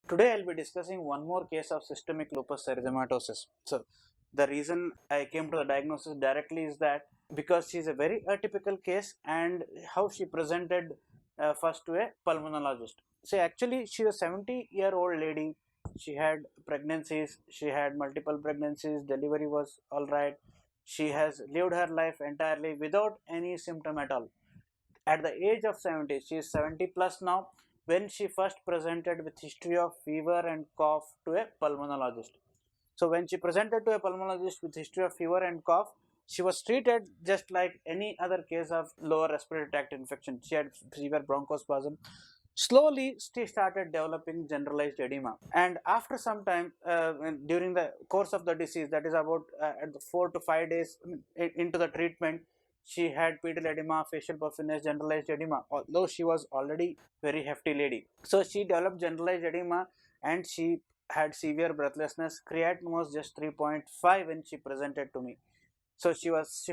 Today I'll be discussing one more case of systemic lupus erythematosus. So the reason I came to the diagnosis directly is that because she's a very atypical case and how she presented first to a pulmonologist. So actually she was a 70-year-old lady. She had pregnancies, she had multiple pregnancies, delivery was alright. She has lived her life entirely without any symptom at all. At the age of 70, she is 70 plus now, when she first presented with history of fever and cough to a pulmonologist. So when she presented to a pulmonologist with history of fever and cough, she was treated just like any other case of lower respiratory tract infection. She had severe bronchospasm. Slowly, she started developing generalized edema, and after some time, during the course of the disease, that is about at the 4 to 5 days into the treatment, she had pedal edema, facial puffiness, generalized edema, although she was already very hefty lady. So she developed generalized edema and she had severe breathlessness. Creatinine was just 3.5 when she presented to me. So she was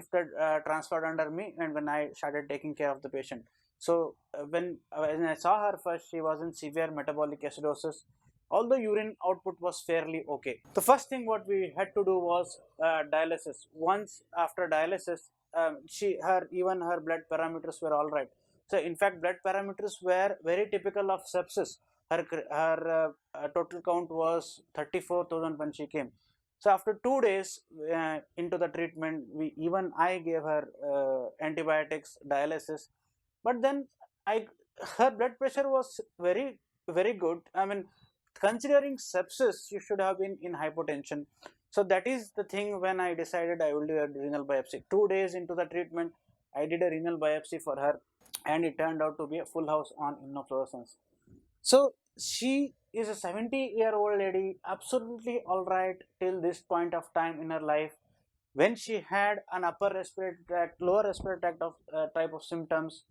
transferred under me, and when I started taking care of the patient. So when I saw her first, she was in severe metabolic acidosis. Although urine output was fairly okay. The first thing what we had to do was dialysis. Once after dialysis, even her blood parameters were all right. So in fact, blood parameters were very typical of sepsis. Her total count was 34,000 when she came. So after 2 days into the treatment, I gave her antibiotics, dialysis, but then I her blood pressure was very good. I mean, considering sepsis, you should have been in hypotension. So that is the thing when I decided I will do a renal biopsy. 2 days into the treatment, I did a renal biopsy for her, and it turned out to be a full house on immunofluorescence. So she is a 70-year-old lady, absolutely all right till this point of time in her life. When she had an upper respiratory tract, lower respiratory tract of type of symptoms,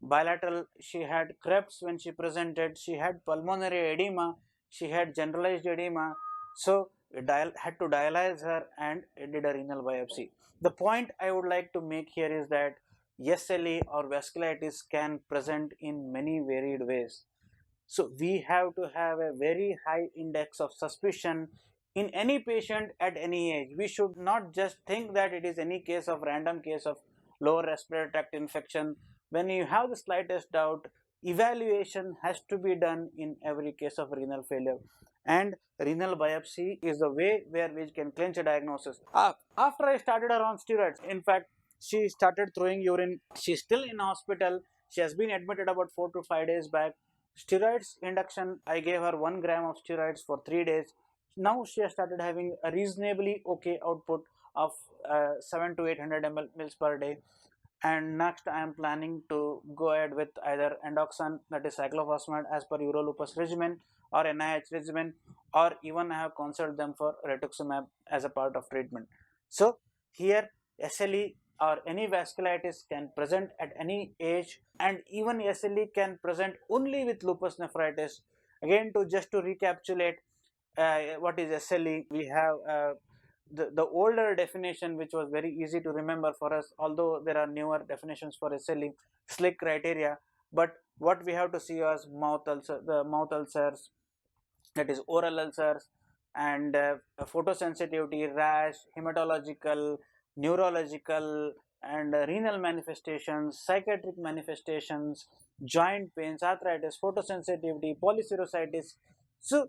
bilateral, she had Krebs when she presented, she had pulmonary edema, she had generalized edema. So we had to dialyze her and did a renal biopsy. The point I would like to make here is that SLE or vasculitis can present in many varied ways. So we have to have a very high index of suspicion in any patient at any age. We should not just think that it is any case of random case of lower respiratory tract infection. When you have the slightest doubt, evaluation has to be done in every case of renal failure. And renal biopsy is the way where we can clinch a diagnosis. After I started her on steroids, in fact, she started throwing urine. She's still in hospital. She has been admitted about 4 to 5 days back. Steroids induction, I gave her 1 gram of steroids for 3 days. Now she has started having a reasonably okay output of 7 to 800 ml per day. And next I am planning to go ahead with either endoxan, that is cyclophosphamide as per Eurolupus regimen, or NIH regimen, or even I have consulted them for rituximab as a part of treatment. So here SLE or any vasculitis can present at any age, and even SLE can present only with lupus nephritis. Again, to recapitulate what is SLE, we have the older definition, which was very easy to remember for us, although there are newer definitions for SLE, slick criteria. But what we have to see as the mouth ulcers, that is oral ulcers, and photosensitivity, rash, hematological, neurological, and renal manifestations, psychiatric manifestations, joint pains, arthritis, photosensitivity, polycirrhosis. So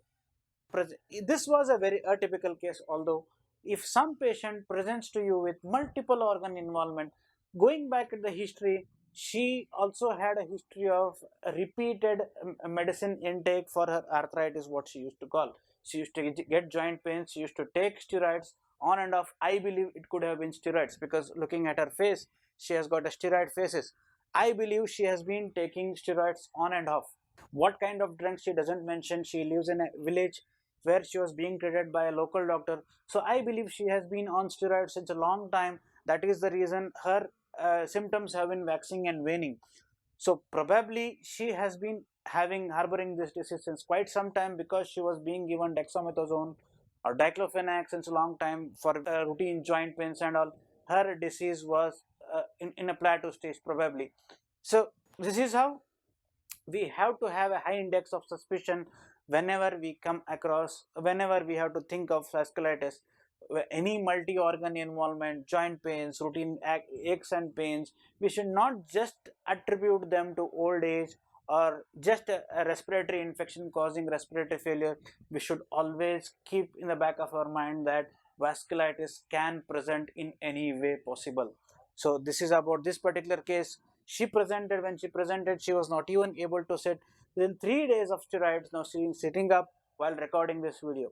this was a very atypical case, although if some patient presents to you with multiple organ involvement, going back at the history, she also had a history of repeated medicine intake for her arthritis, what she used to call. She used to get joint pains, she used to take steroids on and off. I believe it could have been steroids because looking at her face, she has got a steroid faces. I believe she has been taking steroids on and off. What kind of drugs she doesn't mention. She lives in a village where she was being treated by a local doctor. So I believe she has been on steroids since a long time. That is the reason her symptoms have been waxing and waning. So probably she has been harboring this disease since quite some time, because she was being given dexamethasone or diclofenac since a long time for routine joint pains and all. Her disease was in a plateau stage probably. So this is how we have to have a high index of suspicion whenever we have to think of vasculitis, any multi-organ involvement, joint pains, routine aches and pains, we should not just attribute them to old age or just a respiratory infection causing respiratory failure. We should always keep in the back of our mind that vasculitis can present in any way possible. So this is about this particular case. When she presented, she was not even able to sit. Within 3 days of steroids, now she is sitting up while recording this video.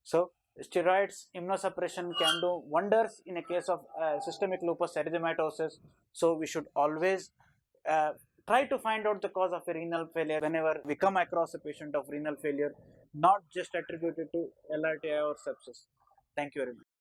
So steroids immunosuppression can do wonders in a case of systemic lupus erythematosus. So we should always uh, try to find out the cause of a renal failure whenever we come across a patient of renal failure, not just attributed to LRTI or sepsis. Thank you very much.